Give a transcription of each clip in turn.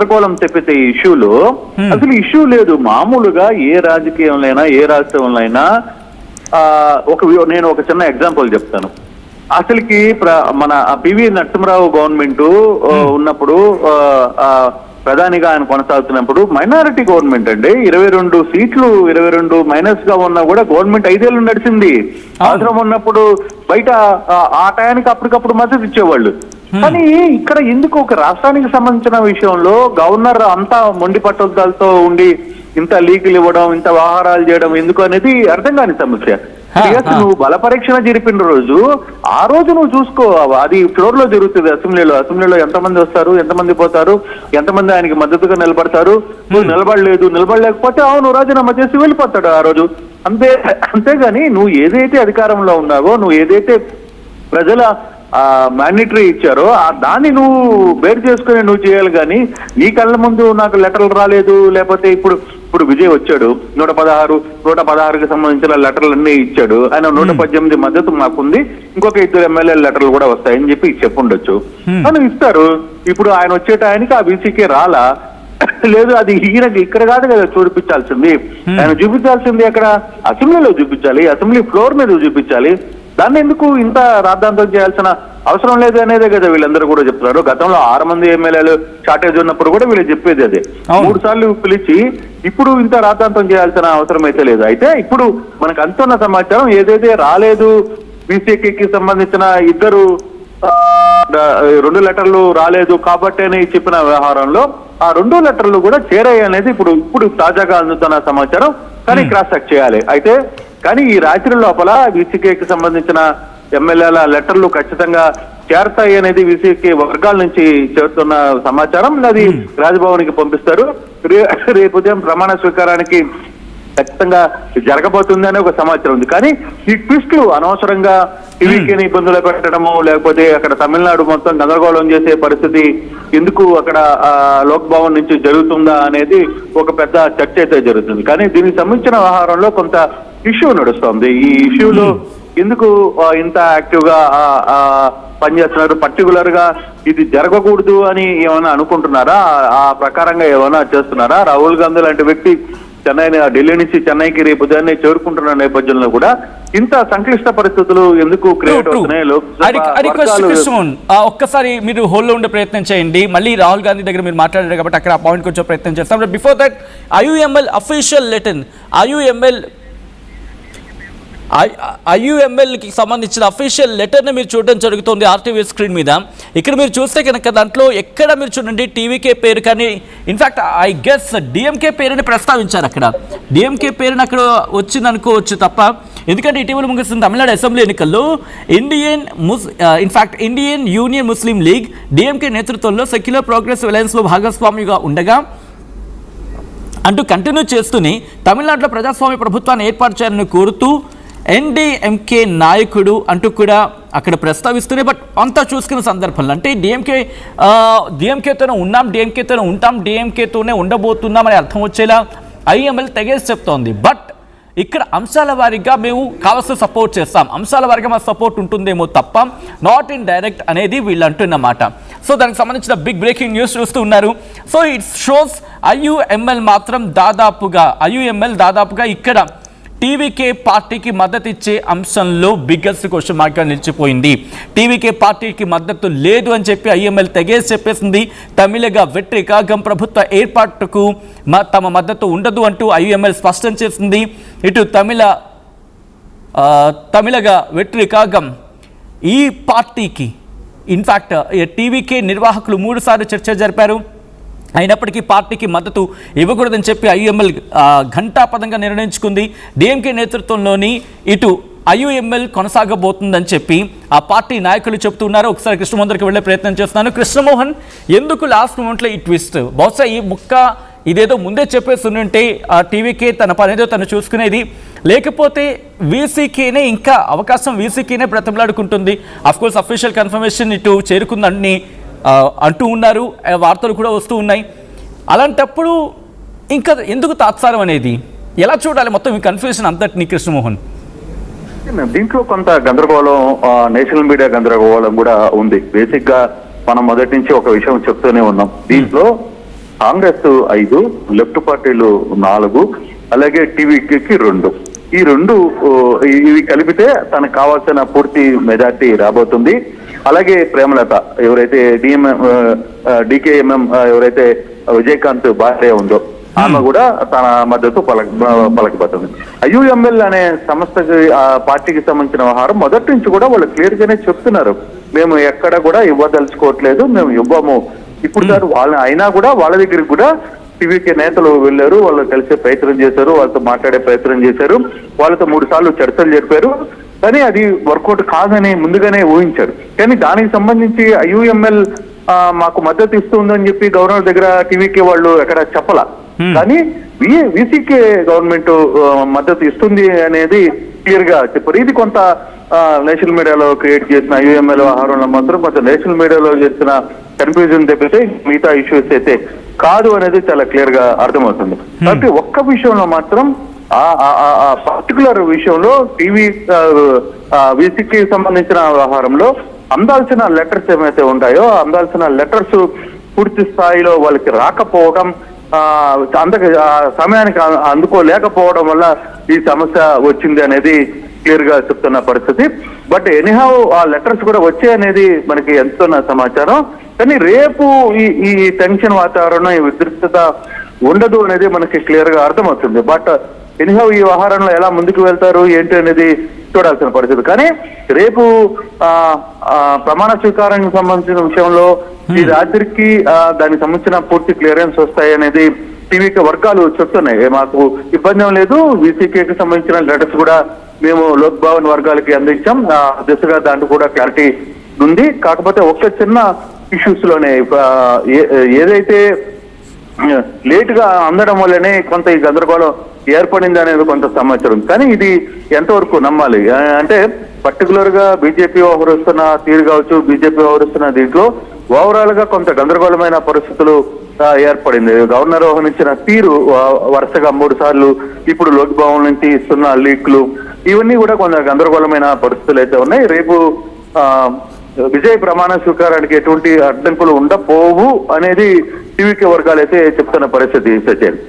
గందరగోళం తెప్పితే ఈ ఇష్యూలో అసలు ఇష్యూ లేదు. మామూలుగా ఏ రాజకీయంలో అయినా ఏ రాష్ట్రంలో అయినా నేను ఒక చిన్న ఎగ్జాంపుల్ చెప్తాను. అసలుకి మన పివి నరసింహరావు గవర్నమెంట్ ఉన్నప్పుడు ప్రధానిగా ఆయన కొనసాగుతున్నప్పుడు మైనారిటీ గవర్నమెంట్ అండి. 22 సీట్లు 22 మైనస్ గా ఉన్నా కూడా గవర్నమెంట్ 5 ఏళ్ళు నడిచింది. అవసరం ఉన్నప్పుడు బయట ఆ టయానికి అప్పటికప్పుడు మద్దతు ఇచ్చేవాళ్ళు. కానీ ఇక్కడ ఎందుకు ఒక రాష్ట్రానికి సంబంధించిన విషయంలో గవర్నర్ అంతా మొండి పట్టుదలతో ఉండి ఇంత లీకులు ఇవ్వడం, ఇంత వ్యవహారాలు చేయడం ఎందుకు అనేది అర్థం కాని సమస్య. నువ్వు బల పరీక్షణ జరిపిన రోజు ఆ రోజు నువ్వు చూసుకో, అది ఫ్లోర్ లో జరుగుతుంది. అసెంబ్లీలో ఎంతమంది వస్తారు, ఎంతమంది పోతారు, ఎంతమంది ఆయనకి మద్దతుగా నిలబడతారు. నువ్వు నిలబడలేకపోతే అవును రాజీనామా చేసి వెళ్ళిపోతాడు ఆ రోజు. అంతేగాని నువ్వు ఏదైతే అధికారంలో ఉన్నావో, నువ్వు ఏదైతే ప్రజల మ్యాండేటరీ ఇచ్చారో దాన్ని నువ్వు బేర్ చేసుకుని నువ్వు చేయాలి. కానీ నీ కళ్ళ ముందు నాకు లెటర్లు రాలేదు, లేకపోతే ఇప్పుడు విజయ్ వచ్చాడు 116కి సంబంధించిన లెటర్లన్నీ ఇచ్చాడు. ఆయన 118 మద్దతు మాకుంది, ఇంకొక 2 ఎమ్మెల్యే లెటర్లు కూడా వస్తాయని చెప్పి చెప్పుండొచ్చు. కానీ ఇస్తారు. ఇప్పుడు ఆయన వచ్చే టైంకి ఆ బీసీకే రాలా లేదు. అది ఈయనకి ఇక్కడ కాదు కదా చూపించాల్సింది. ఆయన చూపించాల్సింది అక్కడ అసెంబ్లీలో చూపించాలి, అసెంబ్లీ ఫ్లోర్ మీద చూపించాలి. దాన్ని ఎందుకు ఇంత రాద్ధాంతం చేయాల్సిన అవసరం లేదు అనేదే కదా వీళ్ళందరూ కూడా చెప్తున్నారు. గతంలో 6 మంది ఎమ్మెల్యేలు షార్టేజ్ ఉన్నప్పుడు కూడా వీళ్ళు చెప్పేది అదే. 3 సార్లు పిలిచి ఇప్పుడు ఇంత రాద్ధాంతం చేయాల్సిన అవసరం అయితే లేదు. అయితే ఇప్పుడు మనకు అంతున్న సమాచారం ఏదైతే రాలేదు, బీసీకి సంబంధించిన 2 లెటర్లు రాలేదు కాబట్టి అని చెప్పిన వ్యవహారంలో ఆ 2 లెటర్లు కూడా చేరాయి అనేది ఇప్పుడు తాజాగా అందుతున్న సమాచారం. కానీ క్రాస్ చెక్ చేయాలి. అయితే కానీ ఈ రాత్రి లోపల బీసీకేకి సంబంధించిన ఎమ్మెల్యేల లెటర్లు ఖచ్చితంగా చేరతాయి అనేది బీసీకే వర్గాల నుంచి చేరుతున్న సమాచారం. అది రాజ్భవన్కి పంపిస్తారు. రేపు ఉదయం ప్రమాణ స్వీకారానికి ఖచ్చితంగా జరగబోతుంది అనే ఒక సమాచారం ఉంది. కానీ ఈ ట్విస్టులు అనవసరంగా టీవీకేని ఇబ్బందులు పెట్టడము, లేకపోతే అక్కడ తమిళనాడు మొత్తం గందరగోళం చేసే పరిస్థితి ఎందుకు అక్కడ లోక్ భవన్ నుంచి జరుగుతుందా అనేది ఒక పెద్ద చర్చ అయితే జరుగుతుంది. కానీ దీనికి సంబంధించిన వ్యవహారంలో కొంత ఇష్యూ నడుస్తుంది. ఈ ఇష్యూలో ఎందుకు ఇంత యాక్టివ్ గా పనిచేస్తున్నారు, పర్టికులర్ గా ఇది జరగకూడదు అని ఏమైనా అనుకుంటున్నారా, ఆ ప్రకారంగా ఏమైనా చేస్తున్నారా? రాహుల్ గాంధీ లాంటి వ్యక్తి ఢిల్లీ నుంచి చెన్నైకి రేపు ఉదయాన్నే చేరుకుంటున్న నేపథ్యంలో కూడా ఇంత సంక్లిష్ట పరిస్థితులు ఎందుకు క్రియేట్ అవుతున్నాయి? ఒక్కసారి మీరు హోల్లో ఉండే ప్రయత్నం చేయండి. మళ్ళీ రాహుల్ గాంధీ దగ్గర మీరు మాట్లాడారు కాబట్టి అక్కడ ఆ పాయింట్కి వచ్చే ప్రయత్నం చేస్తాం. Before that IUML official letter, ఐయుఎంఎల్కి సంబంధించిన అఫీషియల్ లెటర్ని మీరు చూడడం జరుగుతుంది ఆర్టీవీ స్క్రీన్ మీద. ఇక్కడ మీరు చూస్తే కనుక దాంట్లో ఎక్కడ మీరు చూడండి టీవీకే పేరు కానీ, ఇన్ఫ్యాక్ట్ ఐ గెస్ డిఎంకే పేరుని ప్రస్తావించారు. అక్కడ డిఎంకే పేరుని అక్కడ వచ్చింది అనుకోవచ్చు తప్ప, ఎందుకంటే ఇటీవల ముగిసిన తమిళనాడు అసెంబ్లీ ఎన్నికల్లో ఇండియన్ యూనియన్ ముస్లిం లీగ్ డిఎంకే నేతృత్వంలో సెక్యులర్ ప్రోగ్రెస్ అలయన్స్లో భాగస్వామిగా ఉండగా అంటూ కంటిన్యూ చేస్తూనే తమిళనాడులో ప్రజాస్వామ్య ప్రభుత్వాన్ని ఏర్పాటు చేయాలని కోరుతూ ఎన్డీఎంకే నాయకుడు అంటూ కూడా అక్కడ ప్రస్తావిస్తూనే, బట్ అంతా చూసుకున్న సందర్భంలో అంటే డిఎంకేతోనే ఉన్నాం, డిఎంకేతోనే ఉంటాం, డిఎంకేతోనే ఉండబోతున్నాం అని అర్థం వచ్చేలా ఐఎంఎల్ తెగేసి చెప్తోంది. బట్ ఇక్కడ అంశాల వారీగా మేము కావాల్సిన సపోర్ట్ చేస్తాం, అంశాల వారీగా మా సపోర్ట్ ఉంటుందేమో తప్ప నాట్ ఇన్ డైరెక్ట్ అనేది వీళ్ళు అంటున్నమాట. సో దానికి సంబంధించిన బిగ్ బ్రేకింగ్ న్యూస్ చూస్తూ ఉన్నారు. సో ఇట్ షోస్ ఐయుఎంఎల్ దాదాపుగా ఇక్కడ టీవీకే పార్టీకి మద్దతు ఇచ్చే అంశంలో బిగ్గెస్ట్ క్వశ్చన్ మార్క్గా నిలిచిపోయింది. టీవీకే పార్టీకి మద్దతు లేదు అని చెప్పి ఐఎంఎల్ తెగేసి చెప్పేసింది. తమిళగా వెట్రి కాగం ప్రభుత్వ ఏర్పాటుకు తమ మద్దతు ఉండదు అంటూ ఐఎంఎల్ స్పష్టం చేసింది. ఇటు తమిళగా వెట్రి కాగం ఈ పార్టీకి ఇన్ఫ్యాక్ట్ టీవీకే నిర్వాహకులు 3 సార్లు చర్చ జరిపారు. అయినప్పటికీ పార్టీకి మద్దతు ఇవ్వకూడదని చెప్పి ఐయుఎంఎల్ ఘంటాపదంగా నిర్ణయించుకుంది. డిఎంకే నేతృత్వంలోని ఇటు ఐయుఎంఎల్ కొనసాగబోతుందని చెప్పి ఆ పార్టీ నాయకులు చెప్తున్నారు. ఒకసారి కృష్ణమోహన్ దగ్గరికి వెళ్ళే ప్రయత్నం చేస్తున్నాను. కృష్ణమోహన్, ఎందుకు లాస్ట్ మూమెంట్లో ఈ ట్విస్ట్? బహుశా ఈ ముక్క ఇదేదో ముందే చెప్పేసి ఉంటే ఆ టీవీకే తన పనేదో తను చూసుకునేది, లేకపోతే వీసీకేనే ఇంకా అవకాశం వీసీకేనే బ్రతిమలాడుకుంటుంది. అఫ్కోర్స్ అఫీషియల్ కన్ఫర్మేషన్ ఇటు చేరుకుందని అంటూ ఉన్నారు, వార్తలు కూడా వస్తూ ఉన్నాయి. అలాంటప్పుడు ఇంకా ఎందుకు తాత్సారం అనేది ఎలా చూడాలి మొత్తం ఈ కన్ఫ్యూజన్ అంతటినీ కృష్ణమోహన్? దీంట్లో కొంత గందరగోళం, నేషనల్ మీడియా గందరగోళం కూడా ఉంది. బేసిక్ గా మనం మొదటి నుంచి ఒక విషయం చెప్తూనే ఉన్నాం. దీంట్లో కాంగ్రెస్ 5, లెఫ్ట్ పార్టీలు 4, అలాగే టీవీకి 2. ఈ 2 ఇవి కలిపితే తనకు కావాల్సిన పూర్తి మెజార్టీ రాబోతుంది. అలాగే ప్రేమలత ఎవరైతే డికేఎంఎం ఎవరైతే విజయకాంత్ భార్య ఉందో ఆమె కూడా తన మద్దతు పలకబోతుంది. ఐయుఎంఎల్ అనే సంస్థకి పార్టీకి సంబంధించిన వ్యవహారం మొదటి నుంచి కూడా వాళ్ళు క్లియర్ గానే చెప్తున్నారు, మేము ఎక్కడ కూడా ఇవ్వదలుచుకోవట్లేదు, మేము ఇవ్వము. ఇప్పుడు సార్ వాళ్ళ అయినా కూడా వాళ్ళ దగ్గరికి కూడా టీవీకే నేతలు వెళ్ళారు, వాళ్ళు కలిసే ప్రయత్నం చేశారు, వాళ్ళతో మాట్లాడే ప్రయత్నం చేశారు, వాళ్ళతో 3 సార్లు చర్చలు జరిపారు. కానీ అది వర్కౌట్ కాదని ముందుగానే ఊహించారు. కానీ దానికి సంబంధించి ఐయుఎంఎల్ మాకు మద్దతు ఇస్తుందని చెప్పి గవర్నర్ దగ్గర టీవీకే వాళ్ళు ఎక్కడ చెప్పల. కానీ వీసీకే గవర్నమెంట్ మద్దతు ఇస్తుంది అనేది క్లియర్ గా చెప్పారు. ఇది కొంత నేషనల్ మీడియాలో క్రియేట్ చేసిన ఐయుఎంఎల్ వ్యవహారంలో మాత్రం కొంచెం నేషనల్ మీడియాలో చేసిన కన్ఫ్యూజన్ తప్పితే మిగతా ఇష్యూస్ అయితే కాదు అనేది చాలా క్లియర్ గా అర్థమవుతుంది. కాబట్టి ఒక్క విషయంలో మాత్రం పర్టికులర్ విషయంలో వీసీకి సంబంధించిన వ్యవహారంలో అందాల్సిన లెటర్స్ ఏమైతే ఉంటాయో అందాల్సిన లెటర్స్ పూర్తి స్థాయిలో వాళ్ళకి రాకపోవడం, సమయానికి అందుకోలేకపోవడం వల్ల ఈ సమస్య వచ్చింది అనేది క్లియర్ గా చెప్తున్న పరిస్థితి. బట్ ఎనీహౌ ఆ లెటర్స్ కూడా వచ్చాయి అనేది మనకి ఎంతున్న సమాచారం. కానీ రేపు ఈ టెన్షన్ వాతావరణం, ఈ ఉద్రిక్తత ఉండదు అనేది మనకి క్లియర్ గా అర్థమవుతుంది. బట్ ఎనీహౌ ఈ వ్యవహారంలో ఎలా ముందుకు వెళ్తారు ఏంటి అనేది చూడాల్సిన పరిస్థితి. కానీ రేపు ప్రమాణ స్వీకారానికి సంబంధించిన విషయంలో ఈ రాత్రికి దానికి సంబంధించిన పూర్తి క్లియరెన్స్ వస్తాయి అనేది టీవీకి వర్గాలు చెప్తున్నాయి. మాకు ఇబ్బంది లేదు, వీసీకేకి సంబంధించిన లెటర్స్ కూడా మేము లోక్ భవన్ వర్గాలకి అందించాం, దిశగా దాంట్లో కూడా క్లారిటీ ఉంది. కాకపోతే ఒక్క చిన్న ఇష్యూస్ లోనే ఏదైతే లేట్ గా అందడం వల్లనే కొంత ఈ గందరగోళం ఏర్పడింది అనేది కొంత సమాచారం. కానీ ఇది ఎంతవరకు నమ్మాలి అంటే పర్టికులర్ గా బీజేపీ వ్యవహరిస్తున్న తీరు కావచ్చు, బీజేపీ వ్యవహరిస్తున్న దీంట్లో ఓవరాల్ గా కొంత గందరగోళమైన పరిస్థితులు ఏర్పడింది. గవర్నర్ వ్యవహరించిన తీరు వరుసగా 3 సార్లు ఇప్పుడు లోక్ భవన్ నుంచి ఇస్తున్న లీక్లు ఇవన్నీ కూడా కొంత గందరగోళమైన పరిస్థితులు అయితే ఉన్నాయి. రేపు విజయ ప్రమాణ స్వీకారానికి ఎటువంటి అడ్డంకులు ఉండపోవు అనేది టీవీకే వర్గాలు అయితే చెప్తున్న పరిస్థితి. సచిన్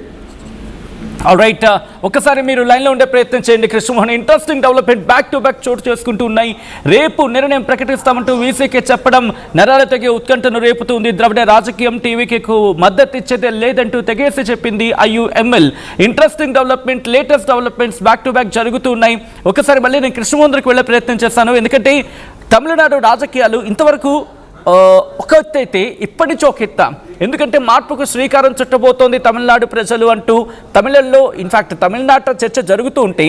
రైట్, ఒకసారి మీరు లైన్లో ఉండే ప్రయత్నం చేయండి Krishnamohan. Interesting development back to back చోటు చేసుకుంటూ ఉన్నాయి. రేపు నిర్ణయం ప్రకటిస్తామంటూ వీసీకే చెప్పడం నరాల తెగే ఉత్కంఠను రేపుతుంది. ద్రవిడ రాజకీయం టీవీకేకు మద్దతు ఇచ్చేదే లేదంటూ తెగేసి చెప్పింది IUML. Interesting development, latest developments back to back జరుగుతూ ఉన్నాయి. ఒకసారి మళ్ళీ నేను కృష్ణమోహన్ దగ్గరికి వెళ్ళే ప్రయత్నం చేస్తాను. ఎందుకంటే తమిళనాడు రాజకీయాలు ఇంతవరకు ఒక ఎత్తు అయితే ఇప్పటి ఒక ఎందుకంటే మార్పుకు శ్రీకారం చుట్టబోతోంది తమిళనాడు ప్రజలు అంటూ తమిళంలో ఇన్ఫాక్ట్ తమిళనాట చర్చ జరుగుతూ ఉంటే